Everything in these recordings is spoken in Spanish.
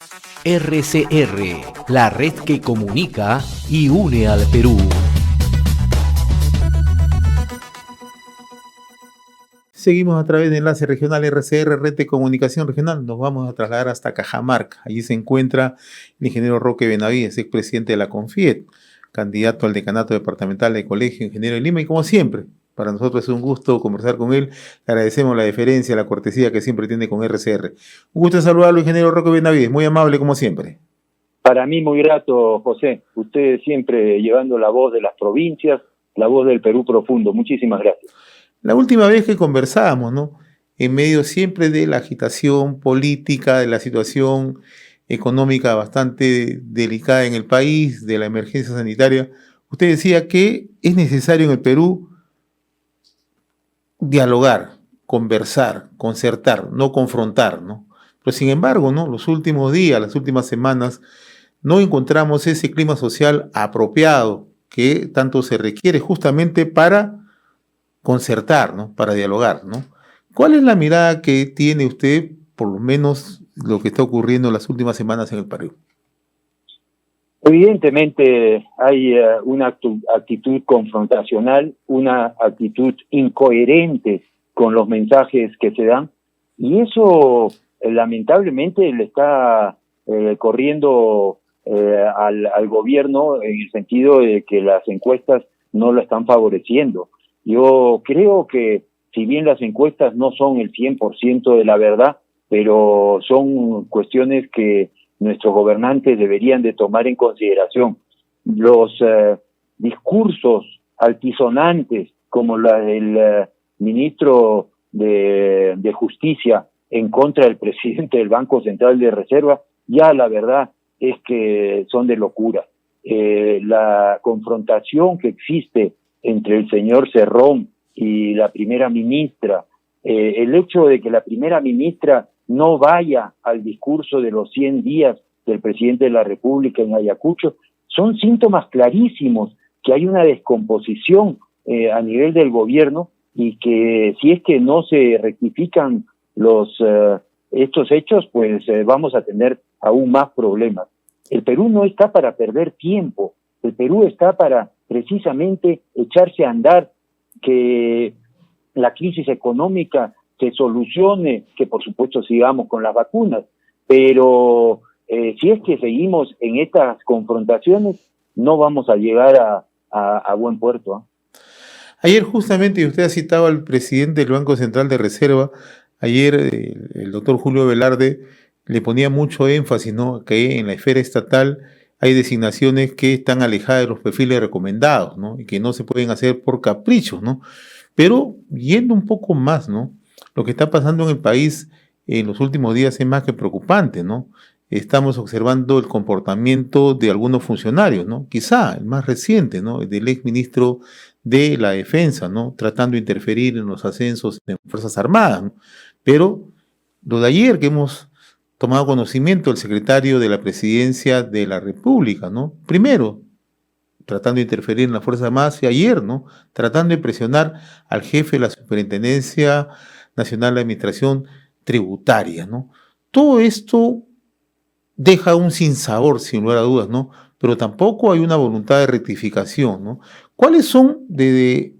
RCR, la red que comunica y une al Perú. Seguimos a través de enlace regional RCR, Red de Comunicación Regional. Nos vamos a trasladar hasta Cajamarca. Allí se encuentra el ingeniero Roque Benavides, expresidente de la CONFIET, candidato al decanato departamental de Colegio Ingeniero de Lima. Y como siempre, para nosotros es un gusto conversar con él. Le agradecemos la deferencia, la cortesía que siempre tiene con RCR. Un gusto saludarlo, ingeniero Roque Benavides. Muy amable como siempre. Para mí muy grato, José. Usted siempre llevando la voz de las provincias, la voz del Perú profundo. Muchísimas gracias. La última vez que conversábamos, ¿no? En medio siempre de la agitación política, de la situación económica bastante delicada en el país, de la emergencia sanitaria, usted decía que es necesario en el Perú dialogar, conversar, concertar, no confrontar, ¿no? Pero sin embargo, ¿no? Los últimos días, las últimas semanas, no encontramos ese clima social apropiado que tanto se requiere justamente para concertar, ¿no? Para dialogar, ¿no? ¿Cuál es la mirada que tiene usted, por lo menos, lo que está ocurriendo en las últimas semanas en el Perú? Evidentemente hay una actitud confrontacional, una actitud incoherente con los mensajes que se dan, y eso lamentablemente le está corriendo al gobierno en el sentido de que las encuestas no lo están favoreciendo. Yo creo que si bien las encuestas no son el 100% de la verdad, pero son cuestiones que nuestros gobernantes deberían de tomar en consideración. Los discursos altisonantes como la del ministro de Justicia en contra del presidente del Banco Central de Reserva, ya la verdad es que son de locura. La confrontación que existe entre el señor Cerrón y la primera ministra, el hecho de que la primera ministra no vaya al discurso de los 100 días del presidente de la República en Ayacucho, son síntomas clarísimos que hay una descomposición a nivel del gobierno y que si es que no se rectifican estos hechos, pues vamos a tener aún más problemas. El Perú no está para perder tiempo, el Perú está para precisamente echarse a andar, que la crisis económica se solucione, que por supuesto sigamos con las vacunas, pero si es que seguimos en estas confrontaciones, no vamos a llegar a buen puerto, ¿eh? Ayer justamente, y usted ha citado al presidente del Banco Central de Reserva, ayer el doctor Julio Velarde le ponía mucho énfasis, ¿no? Que en la esfera estatal hay designaciones que están alejadas de los perfiles recomendados, ¿no? Y que no se pueden hacer por caprichos, ¿no? Pero yendo un poco más, ¿no? Lo que está pasando en el país en los últimos días es más que preocupante, ¿no? Estamos observando el comportamiento de algunos funcionarios, ¿no? Quizá el más reciente, ¿no? Del exministro de la Defensa, ¿no? Tratando de interferir en los ascensos de Fuerzas Armadas, ¿no? Pero lo de ayer que hemos tomado conocimiento, el secretario de la Presidencia de la República, ¿no? Primero, tratando de interferir en las Fuerzas Armadas, y ayer, ¿no? Tratando de presionar al jefe de la Superintendencia Nacional de Administración Tributaria, ¿no? Todo esto deja un sinsabor, sin lugar a dudas, ¿no? Pero tampoco hay una voluntad de rectificación, ¿no? ¿Cuáles son, desde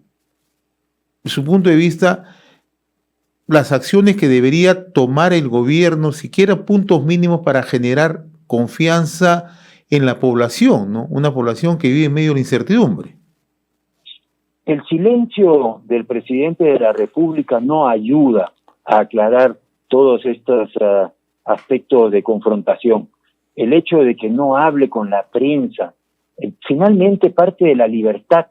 su punto de vista, las acciones que debería tomar el gobierno, siquiera puntos mínimos para generar confianza en la población, ¿no? Una población que vive en medio de la incertidumbre? El silencio del presidente de la República no ayuda a aclarar todos estos aspectos de confrontación. El hecho de que no hable con la prensa, finalmente parte de la libertad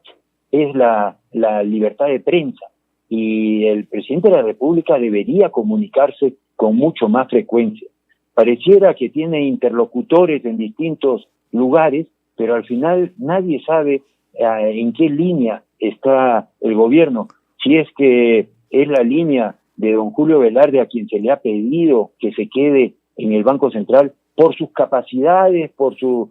es la libertad de prensa, y el presidente de la República debería comunicarse con mucho más frecuencia. Pareciera que tiene interlocutores en distintos lugares, pero al final nadie sabe en qué línea está el gobierno. Si es que es la línea de don Julio Velarde, a quien se le ha pedido que se quede en el Banco Central por sus capacidades, por su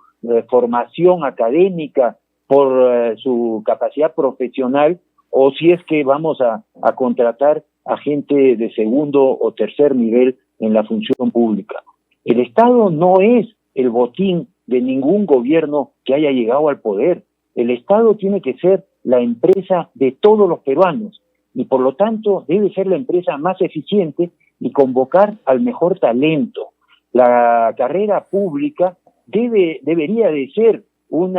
formación académica, por su capacidad profesional, o si es que vamos a contratar a gente de segundo o tercer nivel en la función pública. El Estado no es el botín de ningún gobierno que haya llegado al poder. El Estado tiene que ser la empresa de todos los peruanos y por lo tanto debe ser la empresa más eficiente y convocar al mejor talento. La carrera pública debería de ser un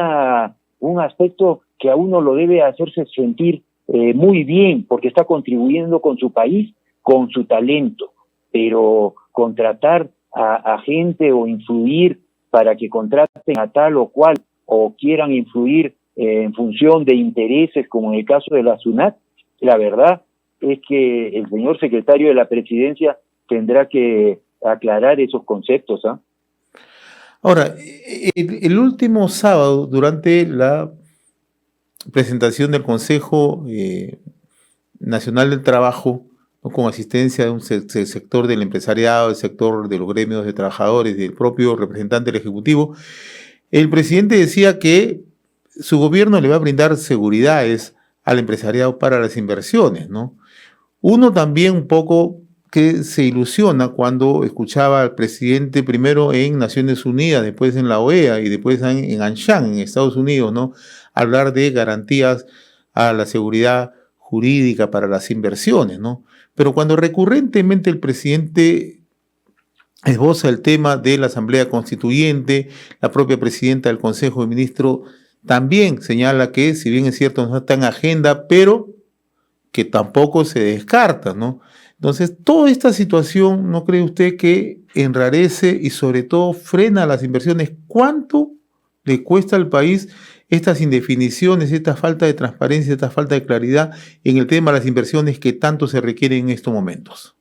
aspecto que a uno lo debe hacerse sentir muy bien, porque está contribuyendo con su país, con su talento, pero contratar a gente o influir para que contraten a tal o cual o quieran influir en función de intereses, como en el caso de la SUNAT, la verdad es que el señor secretario de la Presidencia tendrá que aclarar esos conceptos, ¿ah? Ahora, el último sábado, durante la presentación del Consejo Nacional del Trabajo, ¿no?, con asistencia de un sector del empresariado, del sector de los gremios de trabajadores, del propio representante del Ejecutivo, el presidente decía que su gobierno le va a brindar seguridades al empresariado para las inversiones, ¿no? Uno también un poco que se ilusiona cuando escuchaba al presidente primero en Naciones Unidas, después en la OEA y después en Anshan, en Estados Unidos, ¿no?, hablar de garantías a la seguridad jurídica para las inversiones, ¿no? Pero cuando recurrentemente el presidente esboza el tema de la Asamblea Constituyente, la propia presidenta del Consejo de Ministros también señala que, si bien es cierto, no está en agenda, pero que tampoco se descarta, ¿no? Entonces, toda esta situación, ¿no cree usted que enrarece y sobre todo frena las inversiones? ¿Cuánto le cuesta al país estas indefiniciones, esta falta de transparencia, esta falta de claridad en el tema de las inversiones que tanto se requieren en estos momentos?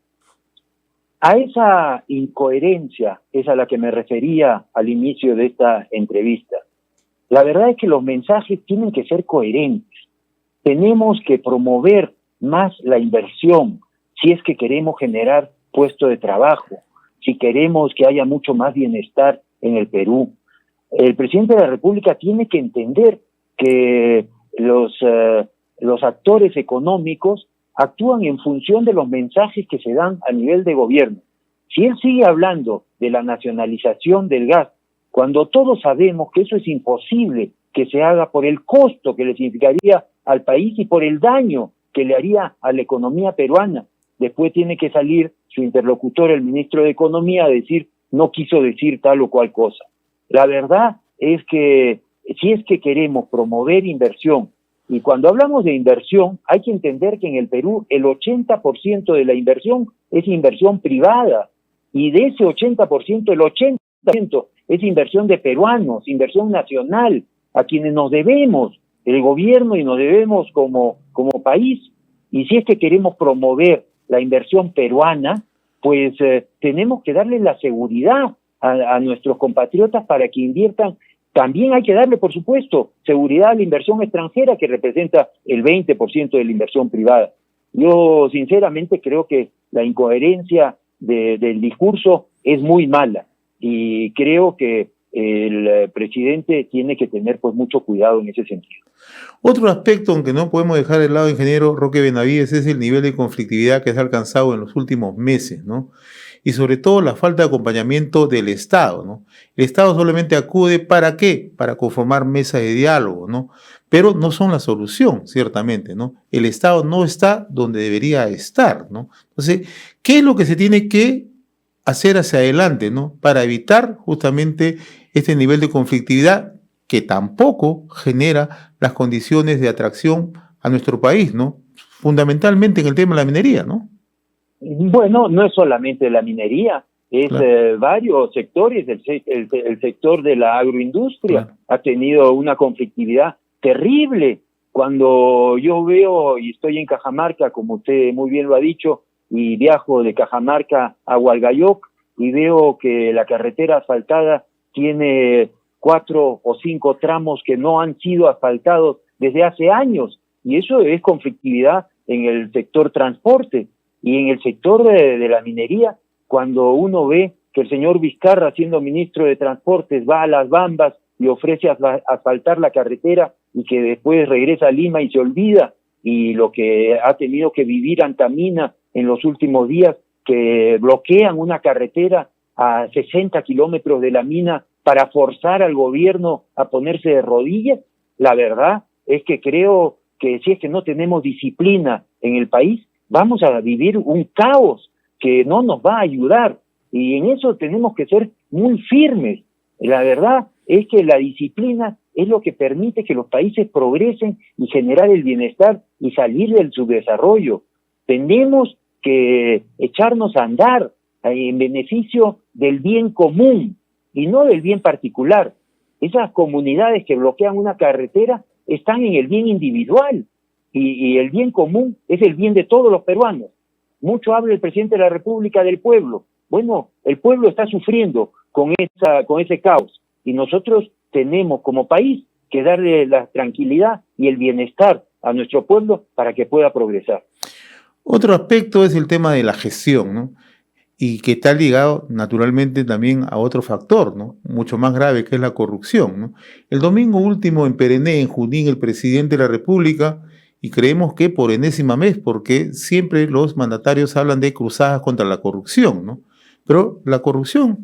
A esa incoherencia es a la que me refería al inicio de esta entrevista. La verdad es que los mensajes tienen que ser coherentes. Tenemos que promover más la inversión si es que queremos generar puestos de trabajo, si queremos que haya mucho más bienestar en el Perú. El presidente de la República tiene que entender que los actores económicos actúan en función de los mensajes que se dan a nivel de gobierno. Si él sigue hablando de la nacionalización del gas, cuando todos sabemos que eso es imposible que se haga por el costo que le significaría al país y por el daño que le haría a la economía peruana, después tiene que salir su interlocutor, el ministro de Economía, a decir, no quiso decir tal o cual cosa. La verdad es que si es que queremos promover inversión, y cuando hablamos de inversión, hay que entender que en el Perú el 80% de la inversión es inversión privada, y de ese 80%, el 80% es inversión de peruanos, inversión nacional, a quienes nos debemos, el gobierno, y nos debemos como país. Y si es que queremos promover la inversión peruana, pues tenemos que darle la seguridad a nuestros compatriotas para que inviertan. También hay que darle, por supuesto, seguridad a la inversión extranjera, que representa el 20% de la inversión privada. Yo sinceramente creo que la incoherencia del discurso es muy mala y creo que el presidente tiene que tener pues mucho cuidado en ese sentido. Otro aspecto, aunque no podemos dejar de lado, ingeniero Roque Benavides, es el nivel de conflictividad que se ha alcanzado en los últimos meses, ¿no? Y sobre todo la falta de acompañamiento del Estado, ¿no? El Estado solamente acude, ¿para qué? Para conformar mesas de diálogo, ¿no? Pero no son la solución, ciertamente, ¿no? El Estado no está donde debería estar, ¿no? Entonces, ¿qué es lo que se tiene que hacer hacia adelante, ¿no?, para evitar justamente este nivel de conflictividad que tampoco genera las condiciones de atracción a nuestro país, ¿no? Fundamentalmente en el tema de la minería, ¿no? Bueno, no es solamente la minería, es claro, varios sectores. El sector de la agroindustria claro, ha tenido una conflictividad terrible. Cuando yo veo, y estoy en Cajamarca, como usted muy bien lo ha dicho, y viajo de Cajamarca a Hualgayoc, y veo que la carretera asfaltada tiene 4 o 5 tramos que no han sido asfaltados desde hace años, y eso es conflictividad en el sector transporte. Y en el sector de la minería, cuando uno ve que el señor Vizcarra, siendo ministro de Transportes, va a Las Bambas y ofrece asfaltar la carretera y que después regresa a Lima y se olvida, y lo que ha tenido que vivir Antamina en los últimos días, que bloquean una carretera a 60 kilómetros de la mina para forzar al gobierno a ponerse de rodillas? La verdad es que creo que si es que no tenemos disciplina en el país, vamos a vivir un caos que no nos va a ayudar. Y en eso tenemos que ser muy firmes. La verdad es que la disciplina es lo que permite que los países progresen y generar el bienestar y salir del subdesarrollo. Tenemos que echarnos a andar en beneficio del bien común y no del bien particular. Esas comunidades que bloquean una carretera están en el bien individual y el bien común es el bien de todos los peruanos. Mucho habla el presidente de la República del pueblo. Bueno, el pueblo está sufriendo con ese caos y nosotros tenemos como país que darle la tranquilidad y el bienestar a nuestro pueblo para que pueda progresar. Otro aspecto es el tema de la gestión, ¿no? Y que está ligado naturalmente también a otro factor, ¿no? Mucho más grave, que es la corrupción, ¿no? El domingo último en Perené, en Junín, el presidente de la República, y creemos que por enésima vez, porque siempre los mandatarios hablan de cruzadas contra la corrupción, ¿no? Pero la corrupción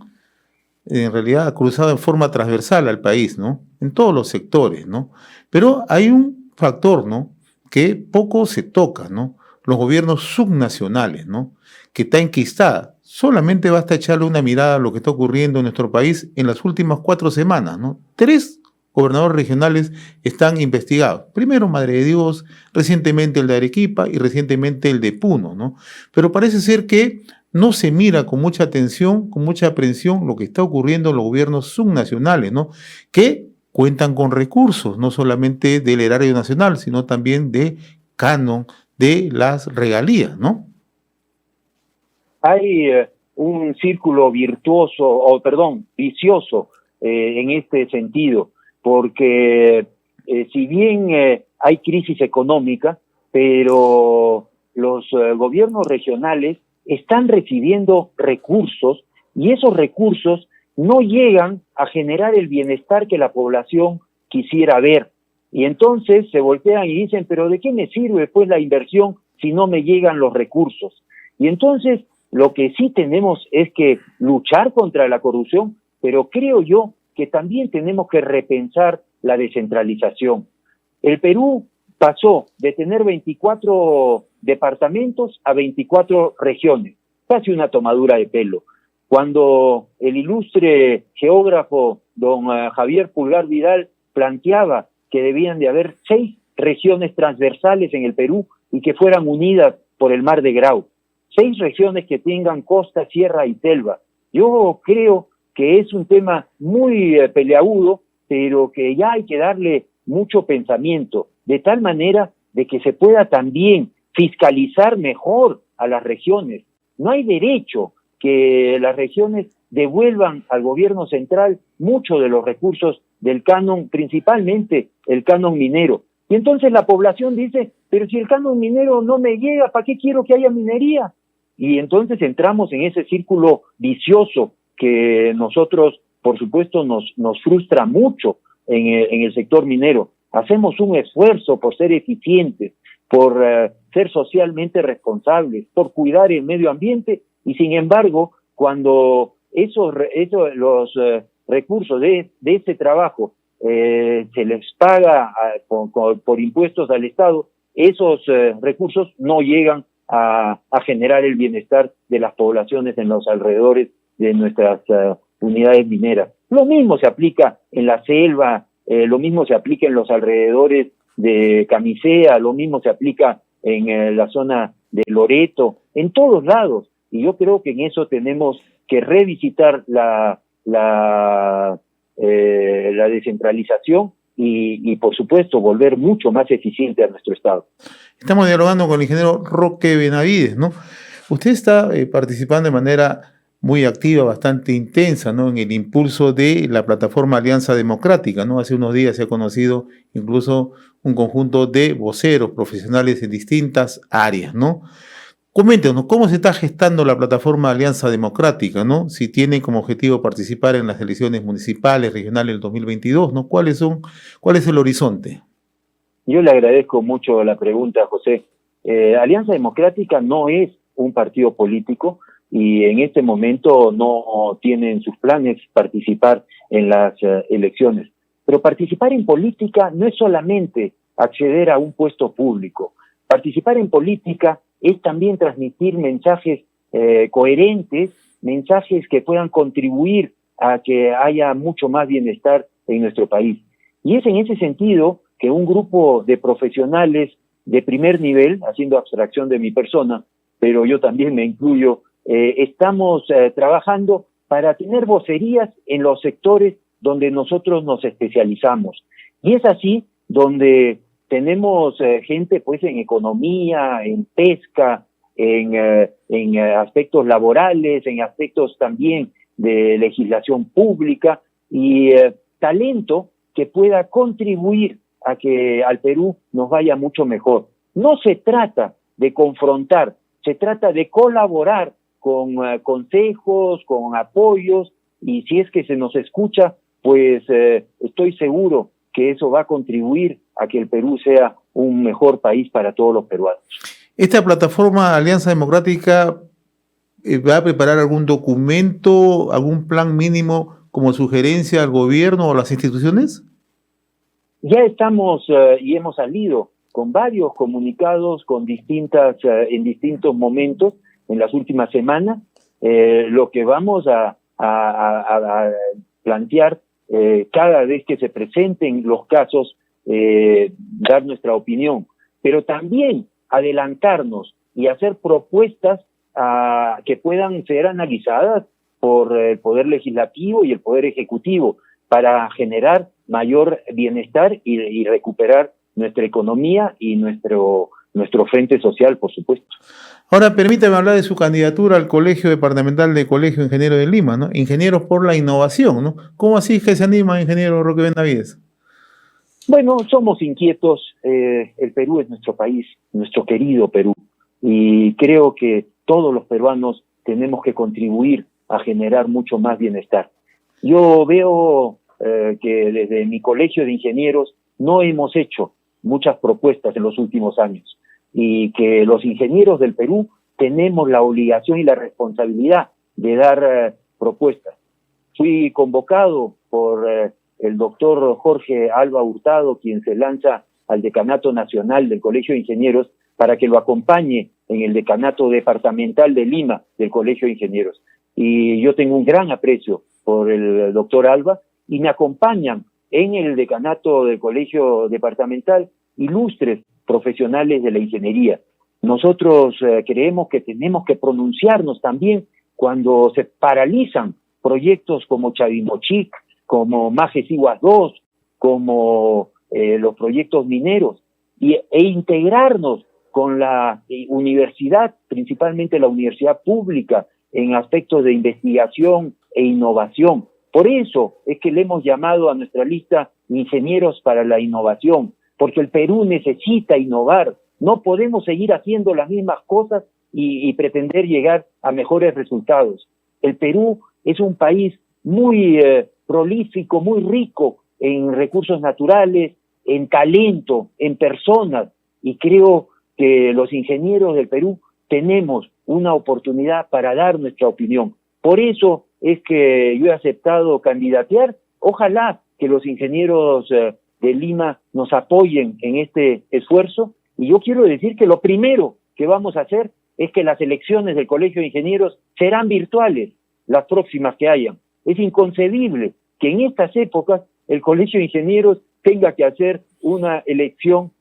en realidad ha cruzado en forma transversal al país, ¿no? En todos los sectores, ¿no? Pero hay un factor, ¿no? Que poco se toca, ¿no? Los gobiernos subnacionales, ¿no? Que está enquistada. Solamente basta echarle una mirada a lo que está ocurriendo en nuestro país en las últimas 4 semanas, ¿no? 3 gobernadores regionales están investigados. Primero Madre de Dios, recientemente el de Arequipa y recientemente el de Puno, ¿no? Pero parece ser que no se mira con mucha atención, con mucha aprehensión lo que está ocurriendo en los gobiernos subnacionales, ¿no? Que cuentan con recursos, no solamente del erario nacional, sino también de canon de las regalías, ¿no? Hay un círculo vicioso en este sentido, porque si bien hay crisis económica, pero los gobiernos regionales están recibiendo recursos y esos recursos no llegan a generar el bienestar que la población quisiera ver. Y entonces se voltean y dicen, pero ¿de qué me sirve pues la inversión si no me llegan los recursos? Y entonces lo que sí tenemos es que luchar contra la corrupción, pero creo yo que también tenemos que repensar la descentralización. El Perú pasó de tener 24 departamentos a 24 regiones, casi una tomadura de pelo. Cuando el ilustre geógrafo don Javier Pulgar Vidal planteaba que debían de haber 6 regiones transversales en el Perú y que fueran unidas por el Mar de Grau. 6 regiones que tengan costa, sierra y selva. Yo creo que es un tema muy peleagudo, pero que ya hay que darle mucho pensamiento, de tal manera de que se pueda también fiscalizar mejor a las regiones. No hay derecho que las regiones devuelvan al gobierno central mucho de los recursos del canon, principalmente el canon minero. Y entonces la población dice, pero si el canon minero no me llega, ¿para qué quiero que haya minería? Y entonces entramos en ese círculo vicioso que nosotros, por supuesto, nos frustra mucho en el sector minero. Hacemos un esfuerzo por ser eficientes, por ser socialmente responsables, por cuidar el medio ambiente, y sin embargo, cuando los recursos de ese trabajo se les paga por impuestos al Estado, esos recursos no llegan a generar el bienestar de las poblaciones en los alrededores de nuestras unidades mineras. Lo mismo se aplica en la selva, lo mismo se aplica en los alrededores de Camisea, lo mismo se aplica en la zona de Loreto, en todos lados. Y yo creo que en eso tenemos que revisitar la descentralización y por supuesto volver mucho más eficiente a nuestro Estado. Estamos dialogando con el ingeniero Roque Benavides, ¿no? Usted está participando de manera muy activa, bastante intensa, ¿no? En el impulso de la plataforma Alianza Democrática, ¿no? Hace unos días se ha conocido incluso un conjunto de voceros profesionales en distintas áreas, ¿no? Coméntenos, ¿cómo se está gestando la plataforma Alianza Democrática, ¿no? Si tiene como objetivo participar en las elecciones municipales, regionales del 2022, ¿no? ¿Cuál es el horizonte? Yo le agradezco mucho la pregunta, José. Alianza Democrática no es un partido político y en este momento no tienen sus planes participar en las elecciones. Pero participar en política no es solamente acceder a un puesto público. Participar en política es también transmitir mensajes coherentes, mensajes que puedan contribuir a que haya mucho más bienestar en nuestro país. Y es en ese sentido que un grupo de profesionales de primer nivel, haciendo abstracción de mi persona, pero yo también me incluyo, estamos trabajando para tener vocerías en los sectores donde nosotros nos especializamos. Y es así donde tenemos gente pues en economía, en pesca, en aspectos laborales, en aspectos también de legislación pública y talento que pueda contribuir a que al Perú nos vaya mucho mejor. No se trata de confrontar, se trata de colaborar con consejos, con apoyos, y si es que se nos escucha, pues estoy seguro que eso va a contribuir a que el Perú sea un mejor país para todos los peruanos. ¿Esta plataforma Alianza Democrática va a preparar algún documento, algún plan mínimo como sugerencia al gobierno o a las instituciones? Ya estamos y hemos salido con varios comunicados con en distintos momentos en las últimas semanas. Lo que vamos a plantear cada vez que se presenten los casos, dar nuestra opinión, pero también adelantarnos y hacer propuestas que puedan ser analizadas por el Poder Legislativo y el Poder Ejecutivo para generar mayor bienestar y recuperar nuestra economía y nuestro frente social, por supuesto. Ahora, permítame hablar de su candidatura al Colegio Departamental de Colegio Ingeniero de Lima, ¿no? Ingenieros por la Innovación, ¿no? ¿Cómo así que se anima, ingeniero Roque Benavides? Bueno, somos inquietos. El Perú es nuestro país, nuestro querido Perú, y creo que todos los peruanos tenemos que contribuir a generar mucho más bienestar. Yo veo que desde mi colegio de ingenieros no hemos hecho muchas propuestas en los últimos años, y que los ingenieros del Perú tenemos la obligación y la responsabilidad de dar propuestas. Fui convocado por el doctor Jorge Alba Hurtado, quien se lanza al Decanato Nacional del Colegio de Ingenieros, para que lo acompañe en el Decanato Departamental de Lima del Colegio de Ingenieros. Y yo tengo un gran aprecio por el doctor Alba, y me acompañan en el Decanato del Colegio Departamental ilustres profesionales de la ingeniería. Nosotros creemos que tenemos que pronunciarnos también cuando se paralizan proyectos como Chavimochic, como Majesiguas 2, como los proyectos mineros, e integrarnos con la universidad, principalmente la universidad pública, en aspectos de investigación e innovación. Por eso es que le hemos llamado a nuestra lista Ingenieros para la Innovación, porque el Perú necesita innovar. No podemos seguir haciendo las mismas cosas y pretender llegar a mejores resultados. El Perú es un país muy prolífico, muy rico en recursos naturales, en talento, en personas, y creo que los ingenieros del Perú tenemos una oportunidad para dar nuestra opinión. Por eso es que yo he aceptado candidatear. Ojalá que los ingenieros de Lima nos apoyen en este esfuerzo, y yo quiero decir que lo primero que vamos a hacer es que las elecciones del Colegio de Ingenieros serán virtuales, las próximas que hayan. Es inconcebible que en estas épocas el Colegio de Ingenieros tenga que hacer una elección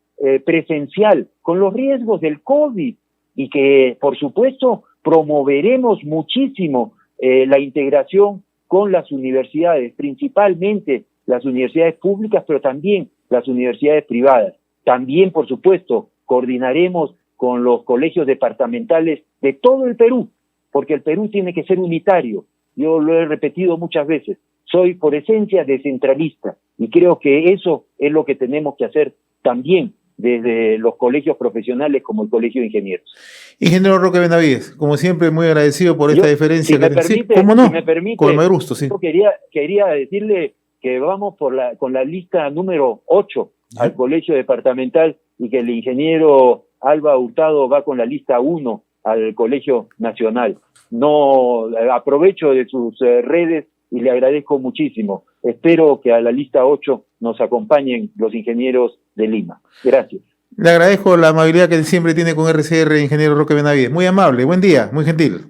presencial con los riesgos del COVID, y que por supuesto promoveremos muchísimo la integración con las universidades, principalmente las universidades públicas, pero también las universidades privadas. También, por supuesto, coordinaremos con los colegios departamentales de todo el Perú, porque el Perú tiene que ser unitario. Yo lo he repetido muchas veces, soy por esencia descentralista, y creo que eso es lo que tenemos que hacer también desde los colegios profesionales como el Colegio de Ingenieros. Ingeniero Roque Benavides, como siempre, muy agradecido por esta diferencia. Si me permite, ¿cómo no? Si me permite, con el mayor gusto, sí. Yo quería decirle que vamos con la lista número 8 al Colegio Departamental, y que el ingeniero Alba Hurtado va con la lista 1 al Colegio Nacional. No aprovecho de sus redes y le agradezco muchísimo. Espero que a la lista 8 nos acompañen los ingenieros de Lima. Gracias. Le agradezco la amabilidad que siempre tiene con RCR, ingeniero Roque Benavides. Muy amable, buen día, muy gentil.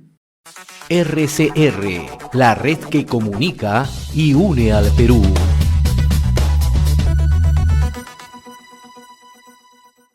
RCR, la red que comunica y une al Perú.